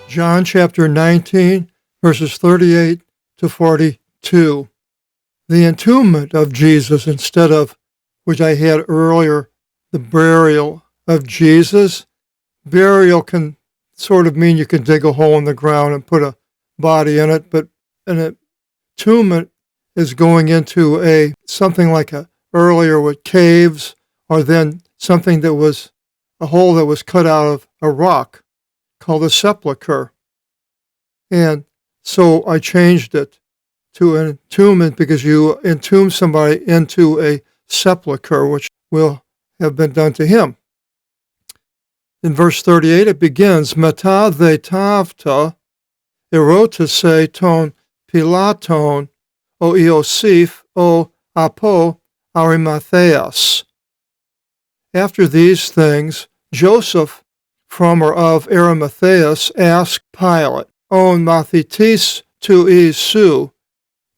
John chapter 19, verses 38 to 42. The entombment of Jesus instead of, which I had earlier, the burial of Jesus. Burial can sort of mean you can dig a hole in the ground and put a body in it, but an entombment is going into something like earlier with caves, or then something that was a hole that was cut out of a rock called a sepulcher. And so I changed it to an entombment because you entomb somebody into a sepulcher, which will have been done to him. In verse 38, it begins, Meta the tavta erotase ton pilaton o Iosif o apo Arimatheas. After these things, Joseph from or of Arimatheas asked Pilate, On mathitis tu Isu,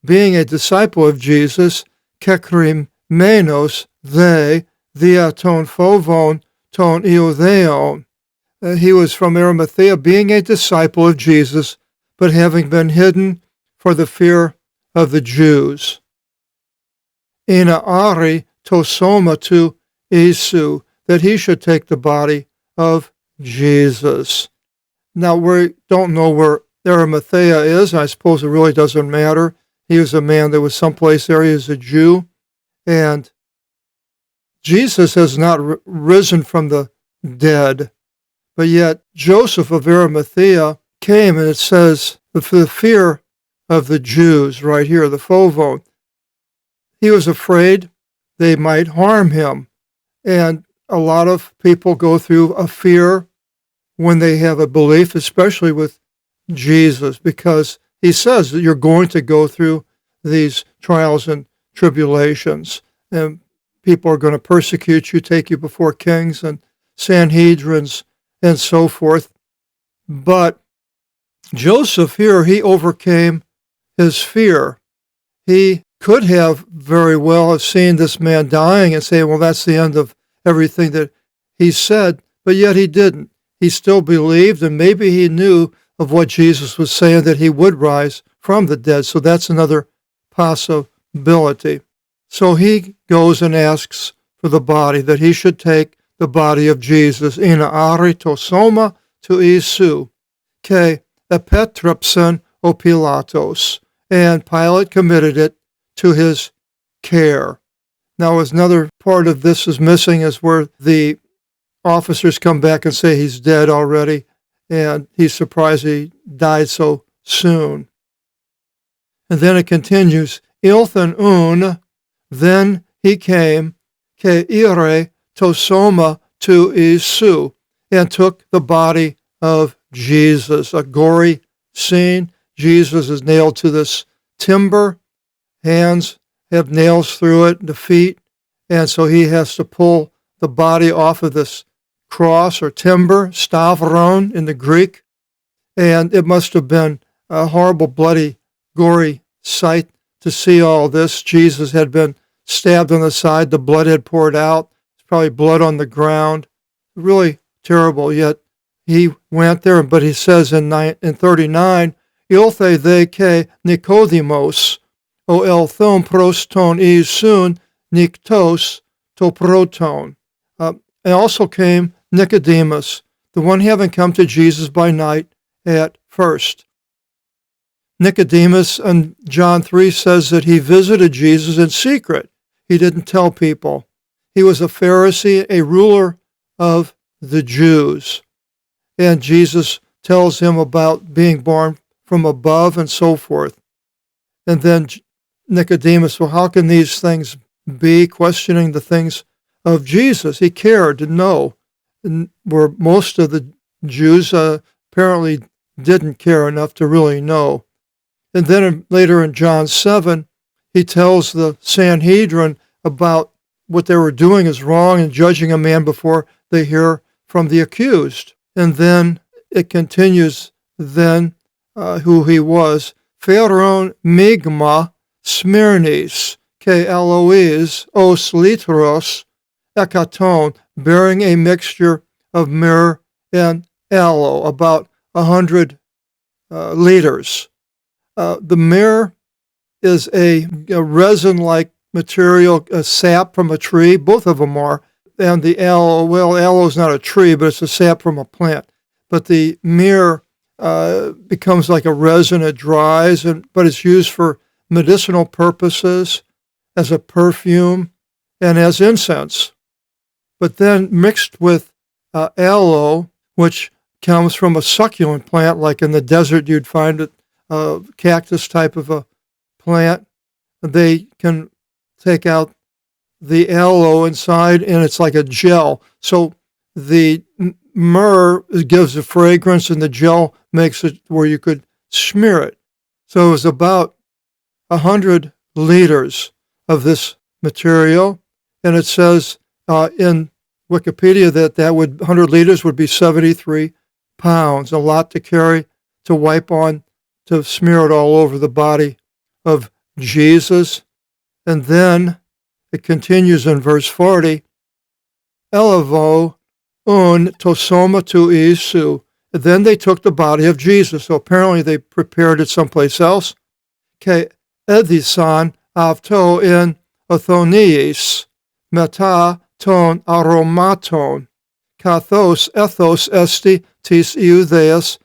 being a disciple of Jesus, kekrim menos they, dia ton phovon ton Iudeon. He was from Arimathea, being a disciple of Jesus, but having been hidden for the fear of the Jews. Ina ari tosoma tu Isu, that he should take the body of Jesus. Now, we don't know where Arimathea is. I suppose it really doesn't matter. He was a man that was someplace there. He was a Jew. And Jesus has not risen from the dead. But yet, Joseph of Arimathea came, and it says, for the fear of the Jews, right here, the phovon. He was afraid they might harm him. And a lot of people go through a fear when they have a belief, especially with Jesus, because he says that you're going to go through these trials and tribulations, and people are going to persecute you, take you before kings and Sanhedrins and so forth. But Joseph here, he overcame his fear. He could have very well have seen this man dying and say, well, that's the end of everything that he said, but yet he didn't. He still believed, and maybe he knew of what Jesus was saying, that he would rise from the dead. So that's another possibility. So he goes and asks for the body, that he should take the body of Jesus. Ina ari tosoma tu Isu, ke epetrepsen o Pilatos. And Pilate committed it to his care. Now, another part of this is missing is where the officers come back and say he's dead already, and he's surprised he died so soon. And then it continues, Ilthan un, then he came, ke ire tosoma tu Isu, and took the body of Jesus. A gory scene. Jesus is nailed to this timber. Hands have nails through it, the feet, and so he has to pull the body off of this cross or timber, stavron in the Greek, and it must have been a horrible, bloody, gory sight to see all this. Jesus had been stabbed on the side, the blood had poured out, there's probably blood on the ground, really terrible, yet he went there, but he says in 39, Ilthe de ke Nicodemus, o elthon proston Isun niktos to proton. And also came Nicodemus, the one having come to Jesus by night at first. Nicodemus in John 3 says that he visited Jesus in secret. He didn't tell people. He was a Pharisee, a ruler of the Jews. And Jesus tells him about being born from above and so forth. And then Nicodemus, well, how can these things be? Questioning the things of Jesus. He cared to know, where most of the Jews apparently didn't care enough to really know. And then later in John 7, he tells the Sanhedrin about what they were doing is wrong and judging a man before they hear from the accused. And then it continues then who he was. Pharon migma Smyrnis, ke Eloise os litros ekaton, bearing a mixture of myrrh and aloe, about 100 liters. The myrrh is a resin-like material, a sap from a tree. Both of them are. And the aloe, well, aloe is not a tree, but it's a sap from a plant. But the myrrh becomes like a resin. It dries, but it's used for medicinal purposes, as a perfume, and as incense. But then mixed with aloe, which comes from a succulent plant, like in the desert you'd find it, cactus type of a plant, they can take out the aloe inside, and it's like a gel. So the myrrh gives a fragrance, and the gel makes it where you could smear it. So it was about 100 liters of this material, and it says in Wikipedia that 100 liters would be 73 pounds, a lot to carry, to wipe on, to smear it all over the body of Jesus. And then it continues in verse 40, Elevo un tosoma tu Isu. Then they took the body of Jesus. So apparently they prepared it someplace else. Ke edison avto in othoniis, meta ton aromaton, kathos ethos esti tis iudeas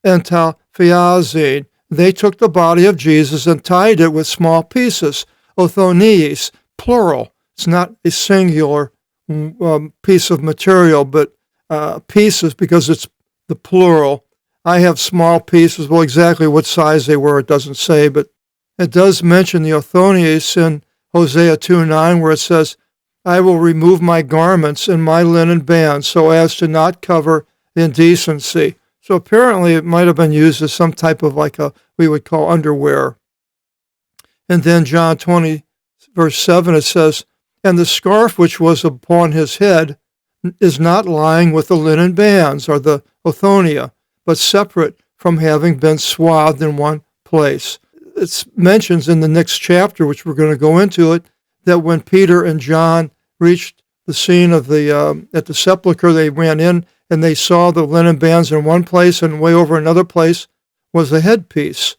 enta phiazin. They took the body of Jesus and tied it with small pieces, othoniis, plural. It's not a singular piece of material, but pieces, because it's the plural. I have small pieces. Well, exactly what size they were, it doesn't say, but it does mention the othoniis in Hosea 2:9, where it says, I will remove my garments and my linen bands so as to not cover indecency. So apparently it might have been used as some type of we would call underwear. And then John 20, verse 7, it says, and the scarf which was upon his head is not lying with the linen bands, or the othonia, but separate from having been swathed in one place. It mentions in the next chapter, which we're going to go into it, that when Peter and John reached the scene of at the sepulcher, they ran in and they saw the linen bands in one place, and way over another place was the headpiece.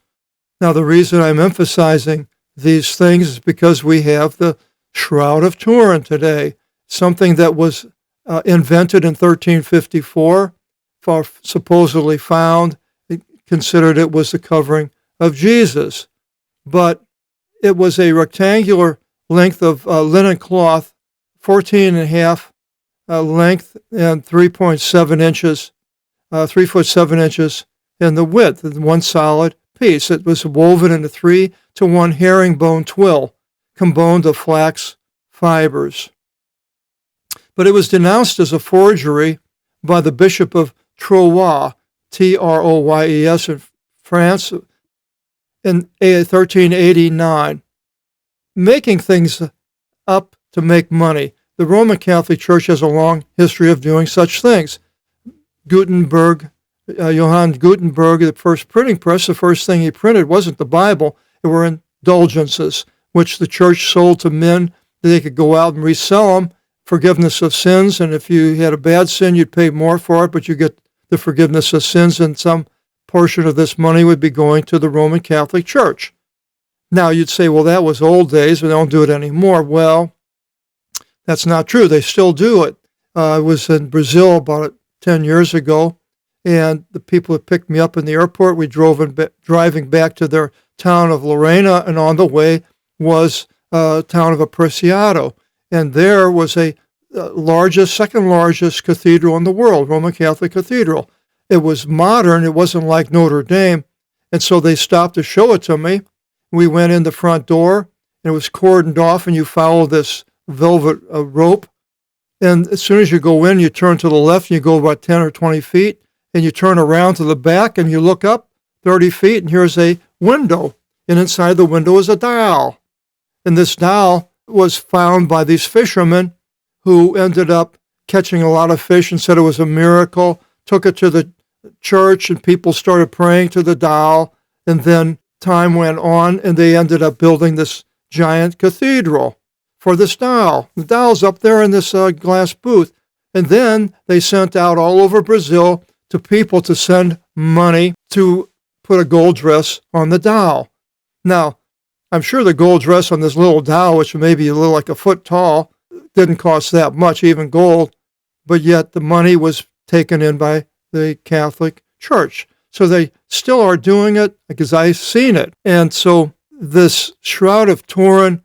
Now, the reason I'm emphasizing these things is because we have the Shroud of Turin today, something that was invented in 1354, supposedly found, considered it was the covering of Jesus. But it was a rectangular length of linen cloth, 14 and a half length and 3.7 inches, 3 foot 7 inches in the width, one solid piece. It was woven in a 3-to-1 herringbone twill, componed of flax fibers. But it was denounced as a forgery by the Bishop of Troyes, Troyes in France, in 1389, making things up to make money. The Roman Catholic Church has a long history of doing such things. Gutenberg, Johann Gutenberg, the first printing press, the first thing he printed wasn't the Bible, it were indulgences, which the church sold to men that they could go out and resell them, forgiveness of sins, and if you had a bad sin, you'd pay more for it, but you get the forgiveness of sins, and some portion of this money would be going to the Roman Catholic Church. Now, you'd say, well, that was old days, we don't do it anymore. Well, that's not true. They still do it. I was in Brazil about 10 years ago, and the people that picked me up in the airport, we driving back to their town of Lorena, and on the way was a town of Apreciado. And there was a second largest cathedral in the world, Roman Catholic Cathedral. It was modern. It wasn't like Notre Dame. And so they stopped to show it to me. We went in the front door, and it was cordoned off, and you follow this velvet rope. And as soon as you go in, you turn to the left, and you go about 10 or 20 feet, and you turn around to the back, and you look up 30 feet, and here's a window. And inside the window is a dial. And this dial was found by these fishermen who ended up catching a lot of fish and said it was a miracle, took it to the church, and people started praying to the dial. And then time went on, and they ended up building this giant cathedral for this dial. The dial's up there in this glass booth. And then they sent out all over Brazil to people to send money to put a gold dress on the doll. Now, I'm sure the gold dress on this little doll, which may be a little like a foot tall, didn't cost that much, even gold, but yet the money was taken in by the Catholic Church. So they still are doing it because I've seen it. And so this Shroud of Turin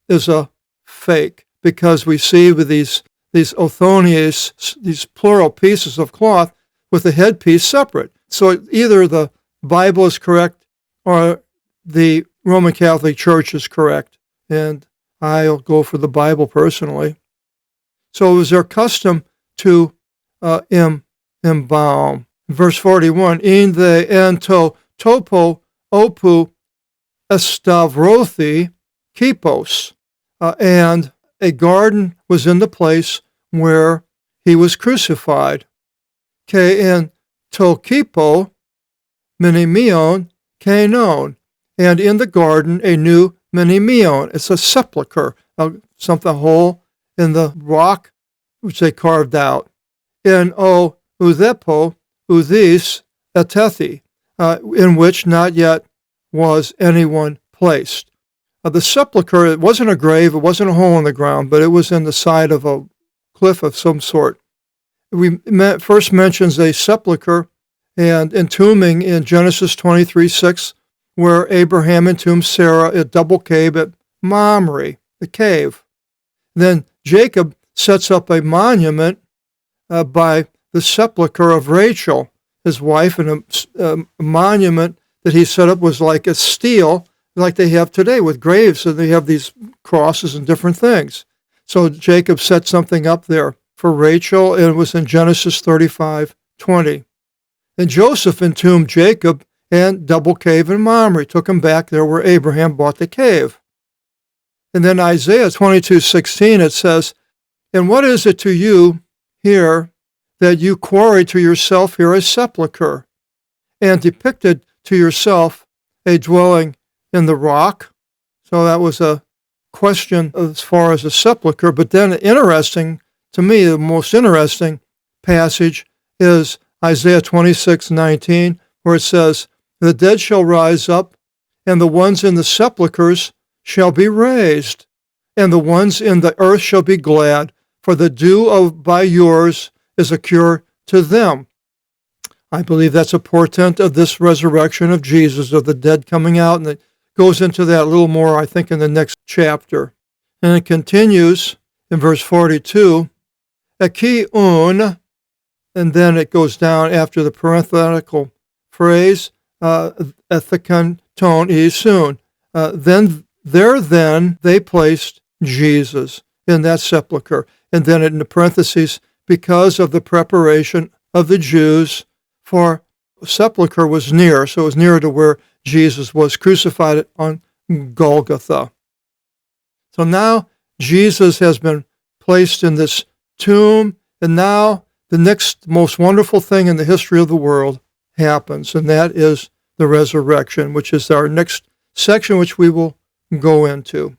is a fake because we see with these othonies, these plural pieces of cloth with the headpiece separate. So either the Bible is correct or the Roman Catholic Church is correct. And I'll go for the Bible personally. So it was their custom to embalm. Verse 41, in the ento topo opu estavrothi kipos, and a garden was in the place where he was crucified. Ke en to kipo minimion kenon, and in the garden a new minimion. It's a sepulcher, something hole in the rock which they carved out. In o uthepo udis etethi, in which not yet was anyone placed. The sepulcher, it wasn't a grave, it wasn't a hole in the ground, but it was in the side of a cliff of some sort. First mentions a sepulcher and entombing in Genesis 23:6, where Abraham entombed Sarah at double cave at Mamre, the cave. Then Jacob sets up a monument by the sepulcher of Rachel, his wife, and a monument that he set up was like a stele, like they have today with graves, and they have these crosses and different things. So Jacob set something up there for Rachel, and it was in Genesis 35:20. And Joseph entombed Jacob and double cave in Mamre, took him back there where Abraham bought the cave. And then Isaiah 22:16, it says, and what is it to you here that you quarry to yourself here a sepulcher, and depicted to yourself a dwelling in the rock? So that was a question as far as a sepulcher. But then interesting, to me, the most interesting passage is Isaiah 26:19, where it says, the dead shall rise up, and the ones in the sepulchres shall be raised, and the ones in the earth shall be glad, for the dew of by yours is a cure to them. I believe that's a portent of this resurrection of Jesus, of the dead coming out, and it goes into that a little more, I think, in the next chapter. And it continues in verse 42, Eki un, and then it goes down after the parenthetical phrase, ethikon ton isun. Then they placed Jesus in that sepulcher. And then in the parentheses, because of the preparation of the Jews, for sepulcher was near, so it was near to where Jesus was crucified on Golgotha. So now Jesus has been placed in this tomb, and now the next most wonderful thing in the history of the world happens, and that is the resurrection, which is our next section, which we will go into.